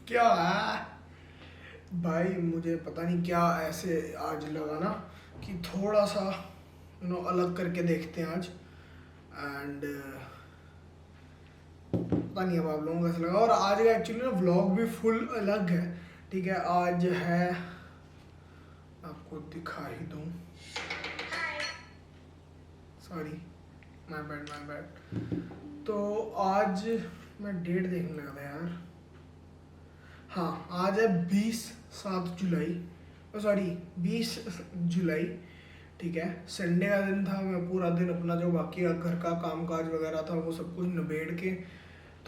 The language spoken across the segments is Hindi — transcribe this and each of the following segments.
क्या है भाई, मुझे पता नहीं क्या ऐसे आज लगा ना कि थोड़ा सा अलग करके देखते हैं आज। एंड पता नहीं अब आप लोगों को कैसा लगा। और आज का एक्चुअली ना व्लॉग भी फुल अलग है। ठीक है, आज है, आपको दिखा ही दूँ, सॉरी, माय बैड। तो आज मैं डेट देखने लगा था यार। हाँ, आज है 7 जुलाई, सॉरी 20 जुलाई। ठीक है, संडे का दिन था। मैं पूरा दिन अपना जो बाकी घर का काम काज वगैरह था वो सब कुछ निबेड़ के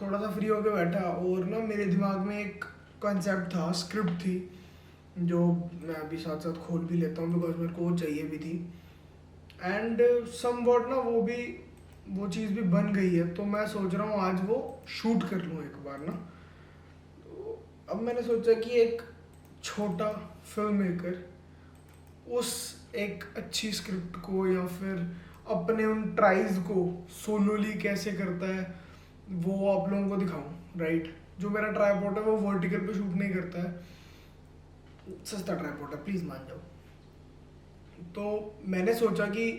थोड़ा सा फ्री होके बैठा। और ना मेरे दिमाग में एक कॉन्सेप्ट था, स्क्रिप्ट थी, जो मैं अभी साथ साथ खोल भी लेता हूँ बिकॉज मेरे को वो चाहिए भी थी। एंड सम वर्ड ना वो चीज़ भी बन गई है। तो मैं सोच रहा हूँ आज वो शूट कर लूँ एक बार ना। तो अब मैंने सोचा कि एक छोटा फिल्म मेकर उस एक अच्छी स्क्रिप्ट को या फिर अपने उन ट्राइज को सोलोली कैसे करता है वो आप लोगों को दिखाऊं, राइट। जो मेरा ट्राईपॉड है वो वर्टिकल पे शूट नहीं करता है, सस्ता ट्राईपॉड है, प्लीज़ मान जाओ। तो मैंने सोचा कि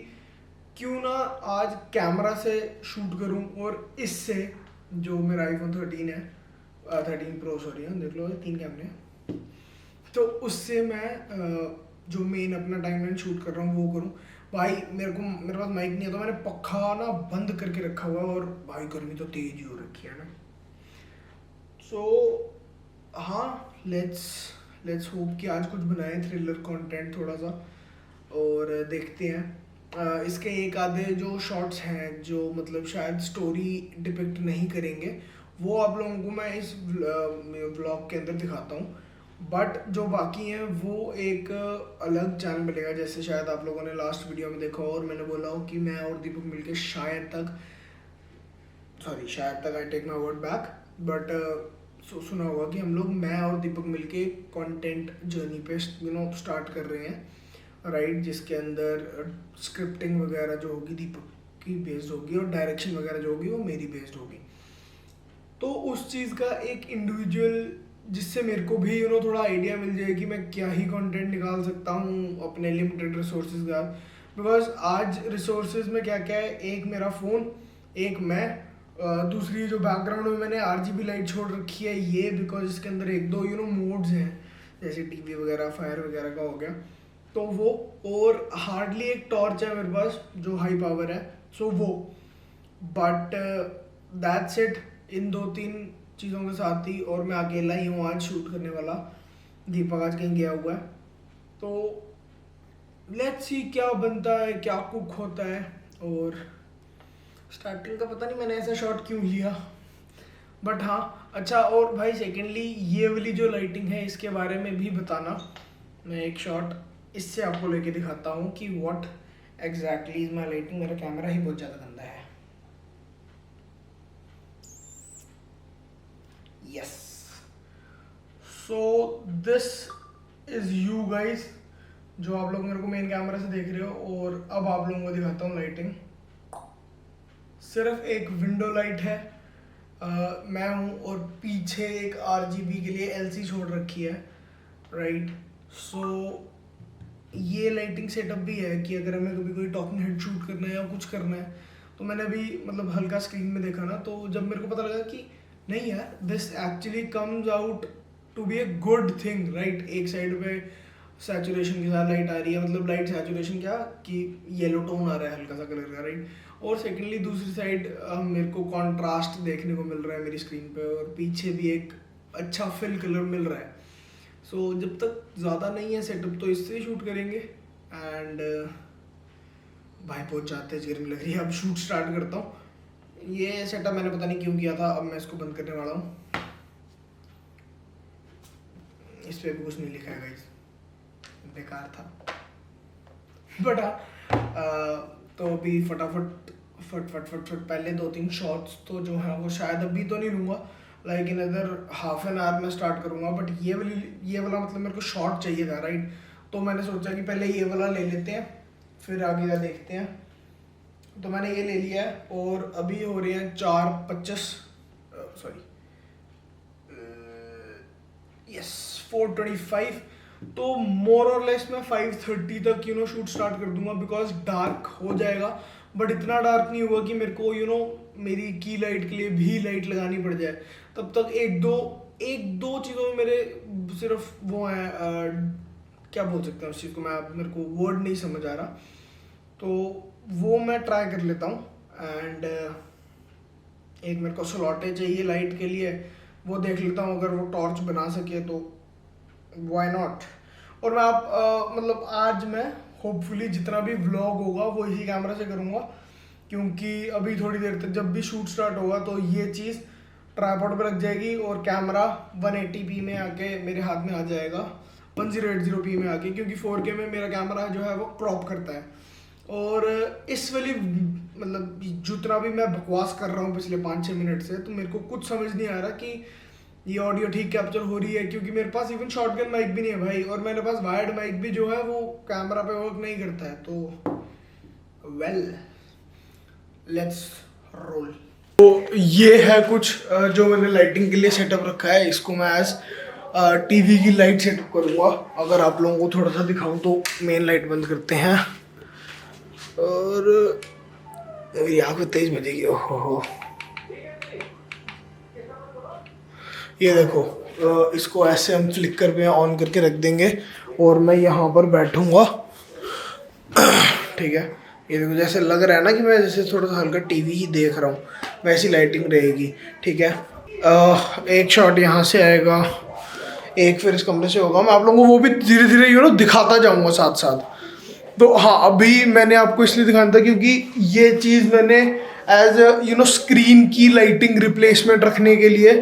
क्यों ना आज कैमरा से शूट करूं और इससे जो मेरा आईफोन 13 है, 13 प्रो सॉरी, देख लो 3 कैमरे हैं। तो उससे मैं जो मेन अपना टाइमलाइन शूट कर रहा हूँ वो करूँ। भाई मेरे पास माइक नहीं है तो मैंने पखा ना बंद करके रखा हुआ है। और भाई गर्मी तो तेज ही हो रखी है ना। सो हाँ, लेट्स लेट्स होप कि आज कुछ बनाए थ्रिलर कंटेंट थोड़ा सा, और देखते हैं। इसके एक आधे जो शॉट्स हैं जो मतलब शायद स्टोरी डिपिक्ट नहीं करेंगे, वो आप लोगों को मैं इस व्लॉग के अंदर दिखाता हूँ। बट जो बाकी हैं वो एक अलग चैनल मिलेगा। जैसे शायद आप लोगों ने लास्ट वीडियो में देखा हो और मैंने बोला हो कि मैं और दीपक मिलके शायद तक I take my word back, but सुना होगा कि हम लोग, मैं और दीपक मिलके कंटेंट जर्नी पे स्टार्ट कर रहे हैं, राइट। जिसके अंदर स्क्रिप्टिंग वगैरह जो होगी दीपक की बेस्ड होगी और डायरेक्शन वगैरह जो होगी वो मेरी बेस्ड होगी। तो उस चीज़ का एक इंडिविजुअल, जिससे मेरे को भी थोड़ा आइडिया मिल जाए कि मैं क्या ही कंटेंट निकाल सकता हूँ अपने लिमिटेड रिसोर्सेज का। बिकॉज आज रिसोर्सेज में क्या क्या है, एक मेरा फ़ोन, एक मैं, दूसरी जो बैकग्राउंड में मैंने RGB लाइट छोड़ रखी है ये, बिकॉज इसके अंदर एक दो मोड्स हैं जैसे टीवी वगैरह फायर वगैरह का हो गया तो वो। और हार्डली एक टॉर्च है मेरे पास जो हाई पावर है, सो वो। बट दैट्स इट, इन 2-3 चीज़ों के साथ ही। और मैं अकेला ही हूँ आज शूट करने वाला, दीपक आज कहीं गया हुआ है। तो लेट्स सी क्या बनता है, क्या कुक होता है। और स्टार्टिंग का पता नहीं मैंने ऐसा शॉट क्यों लिया, बट हाँ अच्छा। और भाई सेकेंडली ये वाली जो लाइटिंग है इसके बारे में भी बताना। मैं एक शॉट इससे आपको लेके दिखाता हूँ कि what exactly is my lighting. मेरा कैमरा ही बहुत ज़्यादा गंदा है। Yes, so this is you guys, जो आप लोग मेरे को मेन कैमरा से देख रहे हो। और अब आप लोगों को दिखाता हूँ लाइटिंग। सिर्फ एक विंडो लाइट है, मैं हूँ, और पीछे एक RGB के लिए LC छोड़ रखी है, राइट। सो ये लाइटिंग सेटअप भी है कि अगर हमें कभी कोई टॉकिंग हेड शूट करना है या कुछ करना है तो मैंने अभी मतलब हल्का स्क्रीन में देखा ना, तो जब मेरे को पता लगा कि नहीं यार, this actually comes out to be a good thing, right. एक साइड पे सैचुरेशन के साथ लाइट आ रही है, मतलब लाइट सैचुरेशन क्या कि येलो टोन आ रहा है हल्का सा कलर का, राइट। और सेकेंडली दूसरी साइड मेरे को कॉन्ट्रास्ट देखने को मिल रहा है मेरी स्क्रीन पे, और पीछे भी एक अच्छा फिल कलर मिल रहा है। सो जब तक ज़्यादा नहीं है सेटअप तो इससे ही शूट करेंगे। एंड भाई बहुत ज़्यादा तेज गर्मी लग रही है, अब शूट स्टार्ट करता हूँ। ये सेटअप मैंने पता नहीं क्यों किया था, अब मैं इसको बंद करने वाला हूँ। इस पर भी कुछ नहीं लिखा है गाइस, बेकार था। बट तो अभी फटाफट फट फट फट फट पहले 2-3 शॉट्स तो जो है वो शायद अभी तो नहीं लूँगा, like in other half an hour में स्टार्ट करूँगा। बट ये वाला मतलब मेरे को शॉट चाहिए था, राइट। तो मैंने सोचा कि पहले ये वाला ले लेते हैं फिर आगे का देखते हैं। तो मैंने ये ले लिया है और अभी हो रहे हैं 4:25, सॉरी यस 4:25। तो मोर और लेस मैं 5:30 तक शूट स्टार्ट कर दूंगा, बिकॉज डार्क हो जाएगा, बट इतना डार्क नहीं होगा कि मेरे को मेरी की लाइट के लिए भी लाइट लगानी पड़ जाए। तब तक एक दो चीज़ों में मेरे सिर्फ वो है, क्या बोल सकते हैं उस चीज़ को, मेरे को वर्ड नहीं समझ आ रहा, तो वो मैं ट्राई कर लेता हूँ। एंड एक मेरे को स्लॉटें चाहिए लाइट के लिए, वो देख लेता हूँ, अगर वो टॉर्च बना सके तो व्हाई नॉट। और मैं मतलब आज मैं होपफुली जितना भी व्लॉग होगा वो इसी कैमरा से करूँगा, क्योंकि अभी थोड़ी देर तक जब भी शूट स्टार्ट होगा तो ये चीज़ ट्राइपॉड पे लग जाएगी और कैमरा 180p में आके मेरे हाथ में आ जाएगा, 1080p में आके, क्योंकि 4K में मेरा कैमरा जो है वो क्रॉप करता है। और इस वाली मतलब जितना भी मैं बकवास कर रहा हूँ पिछले 5-6 मिनट से, तो मेरे को कुछ समझ नहीं आ रहा कि ये ऑडियो ठीक कैप्चर हो रही है, क्योंकि मेरे पास इवन शॉटगन माइक भी नहीं है भाई, और मेरे पास वायर्ड माइक भी जो है वो कैमरा पे वर्क नहीं करता है। तो वेल लेट्स रोल। तो ये है कुछ जो मैंने लाइटिंग के लिए सेटअप रखा है, इसको मैं एज टीवी की लाइट सेटअप करूँगा। अगर आप लोगों को थोड़ा सा दिखाऊँ तो मेन लाइट बंद करते हैं, और मेरी आँख तेज बजेगी। ओहो, ये देखो, इसको ऐसे हम फ्लिकर पे ऑन करके रख देंगे और मैं यहाँ पर बैठूँगा, ठीक है। ये देखो, जैसे लग रहा है ना कि मैं जैसे थोड़ा सा हल्का टीवी ही देख रहा हूँ, वैसी लाइटिंग रहेगी, ठीक है। एक शॉट यहाँ से आएगा, एक फिर इस कमरे से होगा। मैं आप लोगों को वो भी धीरे धीरे दिखाता जाऊँगा साथ साथ। तो हाँ, अभी मैंने आपको इसलिए दिखाना था क्योंकि ये चीज़ मैंने एज स्क्रीन की लाइटिंग रिप्लेसमेंट रखने के लिए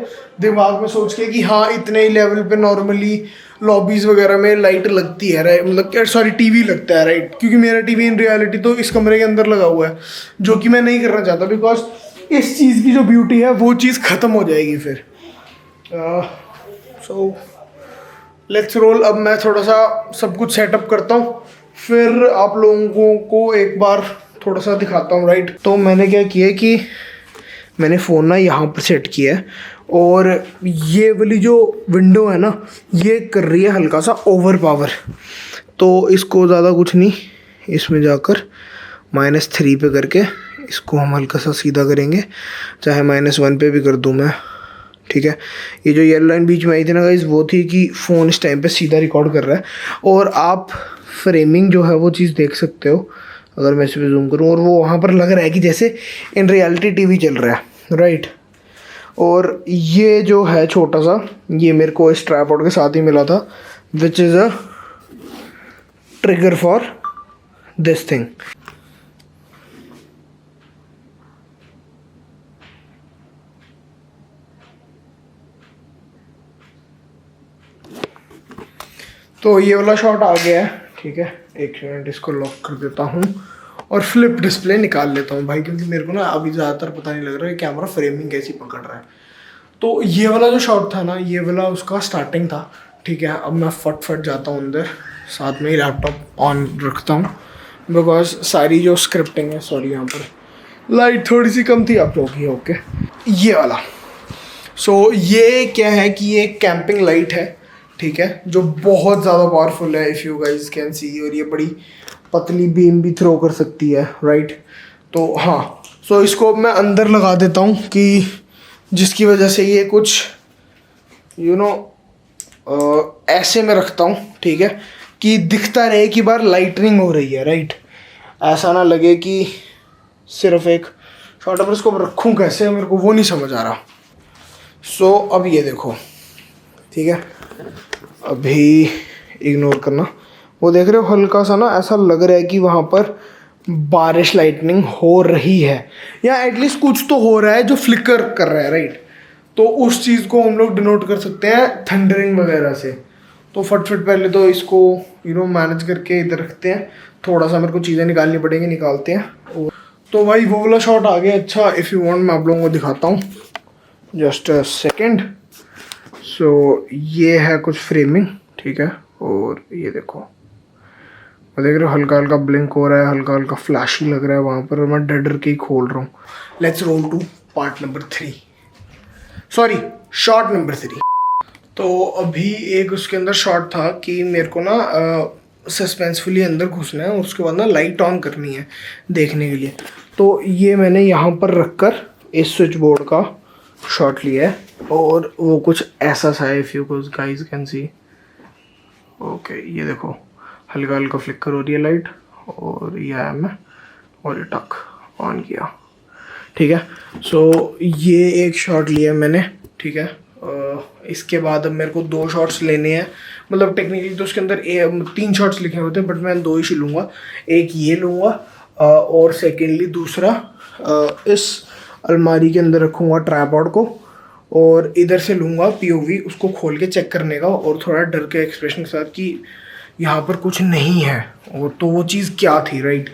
दिमाग में सोच के कि हाँ इतने ही लेवल पे नॉर्मली लॉबीज़ वगैरह में लाइट लगती है, राइट, मतलब सॉरी टीवी लगता है, राइट, क्योंकि मेरा टीवी इन रियलिटी तो इस कमरे के अंदर लगा हुआ है, जो कि मैं नहीं करना चाहता, बिकॉज इस चीज़ की जो ब्यूटी है वो चीज़ ख़त्म हो जाएगी फिर। So let's roll. अब मैं थोड़ा सा सब कुछ सेटअप करता हूँ, फिर आप लोगों को एक बार थोड़ा सा दिखाता हूँ, राइट। तो मैंने क्या किया कि मैंने फ़ोन ना यहाँ पर सेट किया है, और ये वाली जो विंडो है ना, ये कर रही है हल्का सा ओवर पावर, तो इसको ज़्यादा कुछ नहीं, इसमें जाकर -3 पे करके इसको हम हल्का सा सीधा करेंगे, चाहे -1 पे भी कर दूँ मैं, ठीक है। ये जो येलो लाइन बीच में आई थी ना गाइस, वो थी कि फ़ोन इस टाइम पे सीधा रिकॉर्ड कर रहा है, और आप फ्रेमिंग जो है वो चीज़ देख सकते हो अगर मैं इस पर जूम करूँ, और वो वहाँ पर लग रहा है कि जैसे इन रियलिटी टीवी चल रहा है, राइट। और ये जो है छोटा सा, ये मेरे को इस ट्राइपॉड के साथ ही मिला था, which is a trigger for this thing. तो ये वाला शॉट आ गया है, ठीक है। एक मिनट, इसको लॉक कर देता हूँ और फ्लिप डिस्प्ले निकाल लेता हूँ भाई, क्योंकि मेरे को ना अभी ज़्यादातर पता नहीं लग रहा है कि कैमरा फ्रेमिंग कैसी पकड़ रहा है। तो ये वाला जो शॉट था ना, ये वाला उसका स्टार्टिंग था, ठीक है। अब मैं फट जाता हूँ अंदर, साथ में ही लैपटॉप ऑन रखता हूँ, बिकॉज सारी जो स्क्रिप्टिंग है, सॉरी यहाँ पर लाइट थोड़ी सी कम थी आप लोगों की, ओके। ये वाला ये क्या है कि ये कैंपिंग लाइट है, ठीक है, जो बहुत ज़्यादा पावरफुल है, if you guys can see, और ये बड़ी पतली बीम भी थ्रो कर सकती है, राइट। तो हाँ, इसको मैं अंदर लगा देता हूँ, कि जिसकी वजह से ये कुछ ऐसे में रखता हूँ, ठीक है, कि दिखता रहे कि बार लाइटनिंग हो रही है, राइट। ऐसा ना लगे कि सिर्फ एक शॉट, पर इसको रखूँ कैसे, मेरे को वो नहीं समझ आ रहा। अब ये देखो, ठीक है, अभी इग्नोर करना, वो देख रहे हो हल्का सा ना ऐसा लग रहा है कि वहाँ पर बारिश लाइटनिंग हो रही है, या एटलीस्ट कुछ तो हो रहा है जो फ्लिकर कर रहा है, राइट। तो उस चीज़ को हम लोग डिनोट कर सकते हैं थंडरिंग वगैरह से। तो फट पहले तो इसको मैनेज करके इधर रखते हैं, थोड़ा सा मेरे को चीज़ें निकालनी पड़ेंगी, निकालते हैं। और तो भाई वो वाला शॉट आ गया। अच्छा, इफ़ यू वांट मैं आप लोगों को दिखाता हूँ, जस्ट अ सेकेंड। ये है कुछ फ्रेमिंग, ठीक है, और ये देखो, मैं देख रहे हो हल्का हल्का ब्लिंक हो रहा है, हल्का हल्का फ्लैशी लग रहा है वहाँ पर, और मैं डर के ही खोल रहा हूँ। Let's roll to part number 3, sorry shot number 3। तो अभी एक उसके अंदर शॉट था कि मेरे को ना सस्पेंसफुली अंदर घुसना है और उसके बाद ना लाइट ऑन करनी है देखने के लिए। तो ये मैंने यहाँ पर रखकर इस स्विच बोर्ड का शॉट लिया है और वो कुछ ऐसा सा है, if you guys can see. Okay, ये देखो हल्का हल्का फ्लिकर हो रही है लाइट और ये आया मैं और ये टक ऑन किया। ठीक है, सो ये एक शॉट लिया मैंने। ठीक है, इसके बाद अब मेरे को 2 शॉट्स लेने हैं। मतलब टेक्निकली तो उसके अंदर 3 शॉट्स लिखे होते हैं बट मैं 2 ही लूँगा। एक ये लूँगा और सेकेंडली दूसरा इस अलमारी के अंदर रखूँगा ट्राइपॉड को और इधर से लूँगा पीओवी उसको खोल के चेक करने का और थोड़ा डर के एक्सप्रेशन के साथ कि यहाँ पर कुछ नहीं है और तो वो चीज़ क्या थी, right.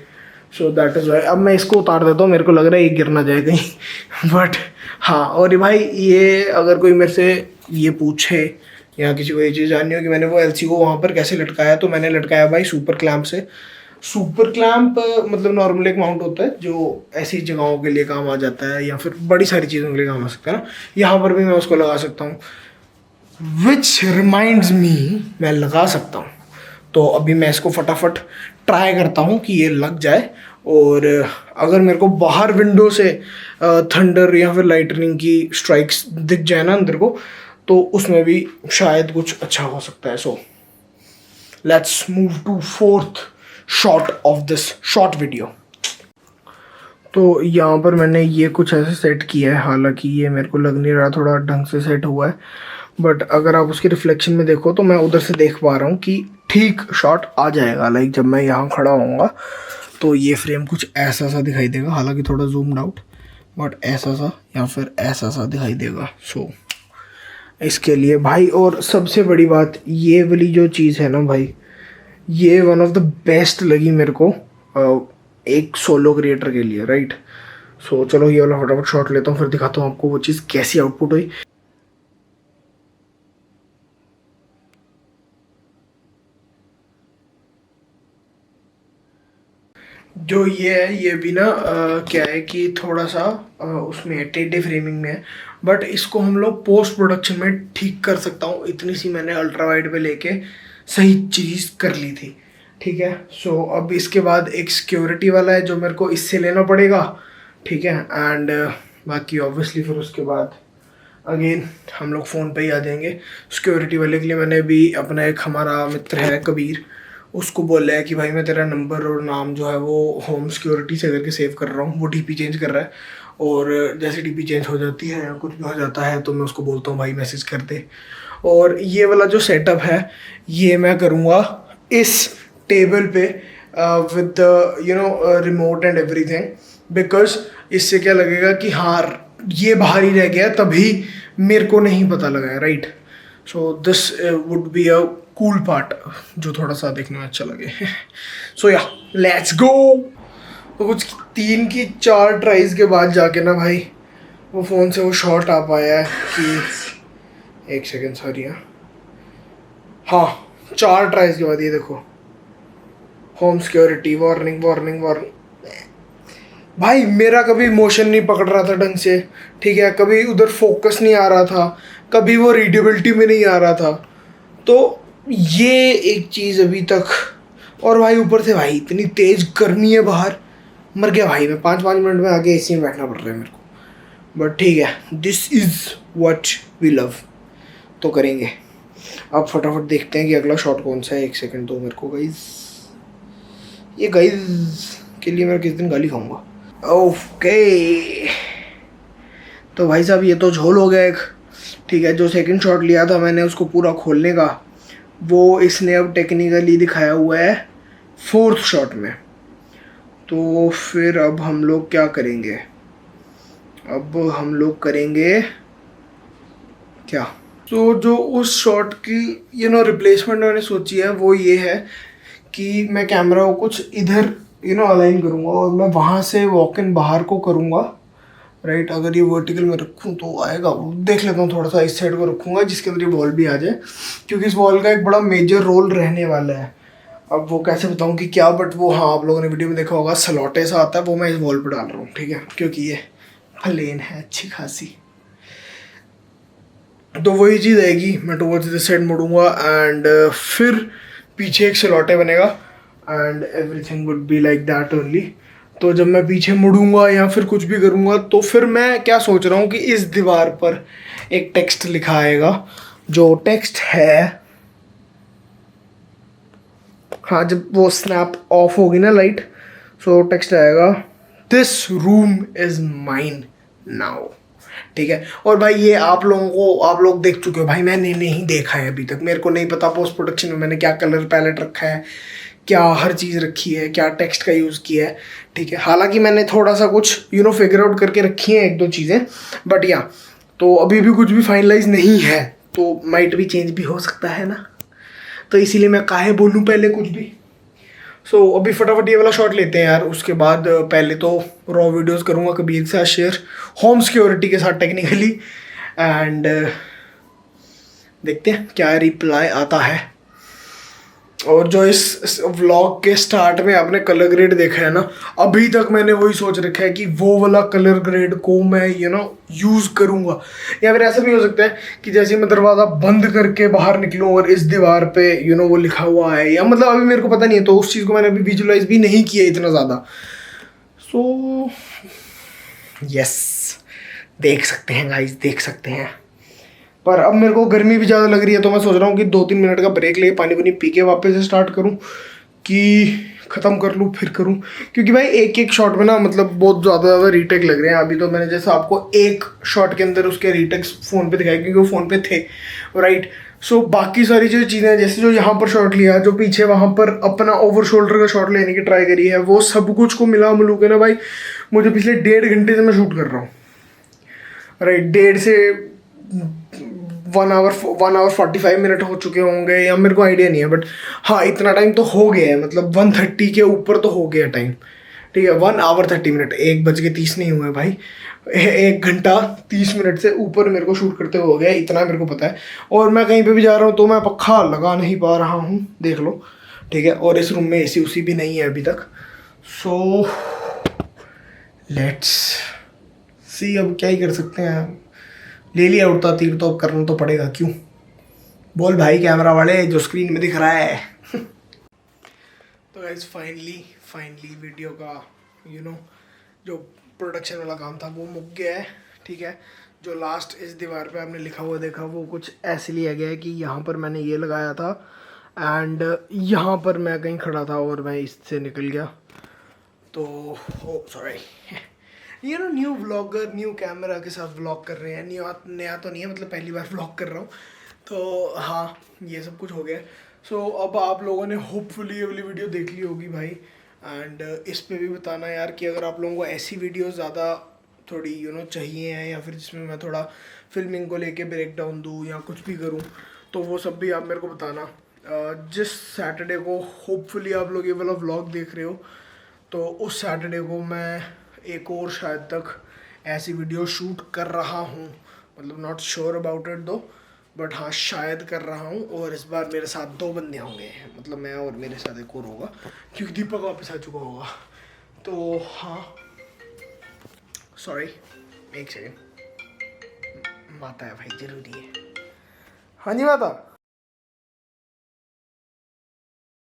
So that is why अब मैं इसको उतार देता हूँ, मेरे को लग रहा है ये गिर ना जाए कहीं बट हाँ। और भाई ये अगर कोई मेरे से ये पूछे या किसी को ये चीज़ जाननी हो कि मैंने वो एलसी को वहाँ पर कैसे लटकाया, तो मैंने लटकाया भाई सुपर क्लैम्प से। सुपर क्लैम्प मतलब नॉर्मल एक माउंट होता है जो ऐसी जगहों के लिए काम आ जाता है या फिर बड़ी सारी चीज़ों के लिए काम आ सकता है ना। यहाँ पर भी मैं उसको लगा सकता हूँ, विच रिमाइंड्स मी मैं लगा सकता हूँ। तो अभी मैं इसको फटाफट ट्राई करता हूँ कि ये लग जाए और अगर मेरे को बाहर विंडो से थंडर या फिर लाइटनिंग की स्ट्राइक्स दिख जाए ना अंदर को, तो उसमें भी शायद कुछ अच्छा हो सकता है। So let's move to 4th shot of this short video. तो यहाँ पर मैंने ये कुछ ऐसे सेट किया है, हालांकि ये मेरे को लग नहीं रहा थोड़ा ढंग से सेट हुआ है बट अगर आप उसके रिफ्लेक्शन में देखो तो मैं उधर से देख पा रहा हूँ कि ठीक शॉट आ जाएगा। लाइक जब मैं यहाँ खड़ा होऊंगा तो ये फ्रेम कुछ ऐसा सा दिखाई देगा, हालांकि थोड़ा जूम्ड आउट बट ऐसा सा या फिर ऐसा सा दिखाई देगा। सो इसके लिए भाई, और सबसे बड़ी बात ये वाली जो चीज़ है ना भाई, ये वन ऑफ द बेस्ट लगी मेरे को एक सोलो क्रिएटर के लिए, राइट। सो चलो ये वाला फटाफट शॉट लेता हूँ फिर दिखाता हूँ आपको वो चीज़ कैसी आउटपुट हुई। जो ये है ये भी ना क्या है कि थोड़ा सा उसमें टेढ़े फ्रेमिंग में है बट इसको हम लोग पोस्ट प्रोडक्शन में ठीक कर सकता हूँ। इतनी सी मैंने अल्ट्रा वाइड पे लेके सही चीज़ कर ली थी। ठीक है, सो अब इसके बाद एक सिक्योरिटी वाला है जो मेरे को इससे लेना पड़ेगा। ठीक है, एंड बाकी ऑब्वियसली फिर उसके बाद अगेन हम लोग फ़ोन पे ही आ जाएंगे। सिक्योरिटी वाले के लिए मैंने भी अपना एक हमारा मित्र है कबीर, उसको बोला है कि भाई मैं तेरा नंबर और नाम जो है वो होम सिक्योरिटी से करके सेव कर रहा हूँ। वो डीपी चेंज कर रहा है और जैसे डीपी चेंज हो जाती है या कुछ भी हो जाता है तो मैं उसको बोलता हूँ भाई मैसेज कर दे। और ये वाला जो सेटअप है ये मैं करूँगा इस टेबल पे with you know remote and everything, because इससे क्या लगेगा कि हाँ ये बाहर ही रह गया तभी मेरे को नहीं पता लगा है, right. So this would be a cool part जो थोड़ा सा देखने में अच्छा लगे। सो या लेट्स गो। तो कुछ 3 की 4 ट्राइज के बाद जाके ना भाई वो फ़ोन से वो शॉट आ पाया है कि 1 सेकेंड सॉरी हाँ 4 ट्राइज के बाद ये देखो home security warning warning warning. भाई मेरा कभी मोशन नहीं पकड़ रहा था ढंग से, ठीक है, कभी उधर फोकस नहीं आ रहा था, कभी वो रीडेबिलिटी में नहीं आ रहा था। तो ये एक चीज़ अभी तक, और भाई ऊपर से भाई इतनी तेज़ गर्मी है बाहर, मर गया भाई मैं। 5-5 मिनट में आगे एसी में बैठना पड़ रहा है मेरे को, बट ठीक है, this is what we love. तो करेंगे अब फटाफट देखते हैं कि अगला शॉट कौन सा है। 1 सेकंड दो मेरे को गाइज, ये गाइज के लिए मैं किस दिन गाली खाऊंगा। ओके तो भाई साहब ये तो झोल हो गया एक, ठीक है। जो सेकंड शॉट लिया था मैंने उसको पूरा खोलने का, वो इसने अब टेक्निकली दिखाया हुआ है 4th शॉट में। तो फिर अब हम लोग क्या करेंगे, अब हम लोग करेंगे क्या, तो जो उस शॉट की रिप्लेसमेंट मैंने सोची है वो ये है कि मैं कैमरा को कुछ इधर अलाइन करूँगा और मैं वहाँ से वॉक इन बाहर को करूँगा, राइट। अगर ये वर्टिकल में रखूँ तो आएगा, देख लेता हूँ, थोड़ा सा इस साइड को रखूँगा जिसके अंदर ये वॉल भी आ जाए, क्योंकि इस वॉल का एक बड़ा मेजर रोल रहने वाला है। अब वो कैसे बताऊँ कि क्या, बट वो हाँ आप लोगों ने वीडियो में देखा होगा सलॉटे सा आता है, वो मैं इस वॉल पर डाल रहा हूँ, ठीक है, क्योंकि ये प्लेन है अच्छी खासी। तो वही चीज़ आएगी, मैं टुवर्ड्स दिस साइड मुड़ूंगा एंड फिर पीछे एक स्लॉटे बनेगा and everything would be like that only. तो जब मैं पीछे मुड़ूंगा या फिर कुछ भी करूँगा तो फिर मैं क्या सोच रहा हूँ कि इस दीवार पर एक टेक्स्ट लिखा आएगा, जो टेक्स्ट है, हाँ जब वो स्नैप ऑफ होगी ना लाइट, सो टेक्स्ट आएगा, this room is mine now. ठीक है। और भाई ये आप लोगों को, आप लोग देख चुके हो भाई, मैंने नहीं देखा है अभी तक, मेरे को नहीं पता पोस्ट प्रोडक्शन में मैंने क्या कलर पैलेट रखा है, क्या हर चीज़ रखी है, क्या टेक्स्ट का यूज़ किया है। ठीक है। हालांकि मैंने थोड़ा सा कुछ फिगर आउट करके रखी हैं एक दो चीज़ें, बट या तो अभी भी कुछ भी फाइनलाइज नहीं है, तो माइट भी चेंज भी हो सकता है ना, तो इसीलिए मैं काहे बोलूँ पहले कुछ भी। सो अभी फटाफट ये वाला शॉट लेते हैं यार, उसके बाद पहले तो रॉ वीडियोस करूँगा कबीर के साथ शेयर, होम सिक्योरिटी के साथ टेक्निकली, एंड देखते हैं क्या रिप्लाई आता है। और जो इस व्लॉग के स्टार्ट में आपने कलर ग्रेड देखा है ना, अभी तक मैंने वही सोच रखा है कि वो वाला कलर ग्रेड को मैं यूज़ करूँगा। या फिर ऐसा भी हो सकता है कि जैसे मैं दरवाज़ा बंद करके बाहर निकलूँ और इस दीवार पे वो लिखा हुआ है, या मतलब अभी मेरे को पता नहीं है, तो उस चीज़ को मैंने अभी विजुलाइज भी नहीं किया इतना ज़्यादा। सो यस, देख सकते हैं गाइस, देख सकते हैं। पर अब मेरे को गर्मी भी ज़्यादा लग रही है, तो मैं सोच रहा हूँ कि 2-3 मिनट का ब्रेक ले, पानी वानी पी के वापस से स्टार्ट करूँ कि ख़त्म कर लूँ फिर करूँ, क्योंकि भाई एक एक शॉट में ना मतलब बहुत ज़्यादा रीटेक लग रहे हैं। अभी तो मैंने जैसे आपको एक शॉट के अंदर उसके रीटेक्स फ़ोन पे दिखाए, क्योंकि वो फ़ोन पे थे, राइट। सो बाकी सारी जो चीज़ें हैं, जैसे जो यहाँ पर शॉट लिया, जो पीछे वहाँ पर अपना ओवर शोल्डर का शॉट लेने की ट्राई करी है, वो सब कुछ को मिला मिलू के ना भाई, मुझे पिछले 1.5 घंटे से मैं शूट कर रहा हूँ, राइट। 1.5 से 1 आवर 45 मिनट हो चुके होंगे, या मेरे को आइडिया नहीं है, बट हाँ इतना टाइम तो हो गया है, मतलब 1:30 के ऊपर तो हो गया टाइम। ठीक है, 1 आवर 30 मिनट, 1:30 नहीं हुए भाई, 1 घंटा 30 मिनट से ऊपर मेरे को शूट करते हुए हो गया, इतना मेरे को पता है। और मैं कहीं पे भी जा रहा हूँ तो मैं पक्का लगा नहीं पा रहा हूँ, देख लो। ठीक है, और इस रूम में एसी उसी भी नहीं है अभी तक। सो लेट्स सी, अब क्या ही कर सकते हैं, ले लिया उड़ता तीर तो अब करना तो पड़ेगा, क्यों। बोल भाई कैमरा वाले, जो स्क्रीन में दिख रहा है। तो गाइस फाइनली वीडियो का जो प्रोडक्शन वाला काम था वो मुक गया है। ठीक है, जो लास्ट इस दीवार पे आपने लिखा हुआ देखा, वो कुछ ऐसे लिया गया है कि यहाँ पर मैंने ये लगाया था एंड यहाँ पर मैं कहीं खड़ा था और मैं इससे निकल गया। तो sorry, new vlogger, new camera के साथ व्लॉग कर रहे हैं, नया तो नहीं है, मतलब पहली बार व्लॉग कर रहा हूँ, तो हाँ ये सब कुछ हो गया। सो अब आप लोगों ने होपफुली ये वाली वीडियो देख ली होगी भाई, एंड इस पे भी बताना यार कि अगर आप लोगों को ऐसी वीडियो ज़्यादा थोड़ी चाहिए हैं, या फिर जिसमें मैं थोड़ा फिल्मिंग को लेके ब्रेक डाउन दूँ या कुछ भी करूँ, तो वो सब भी आप मेरे को बताना। जिस सैटरडे को होपफुली आप लोग ये वाला व्लॉग देख रहे हो, तो उस सैटरडे को मैं एक और शायद तक ऐसी वीडियो शूट कर रहा हूँ, मतलब नॉट श्योर अबाउट इट दो, बट हाँ शायद कर रहा हूँ। और इस बार मेरे साथ 2 बंदे होंगे, मतलब मैं और मेरे साथ एक और होगा, क्योंकि दीपक वापस आ चुका होगा। तो हाँ सॉरी, एक सेकेंड, माता है भाई, ज़रूरी है। हाँ जी माता।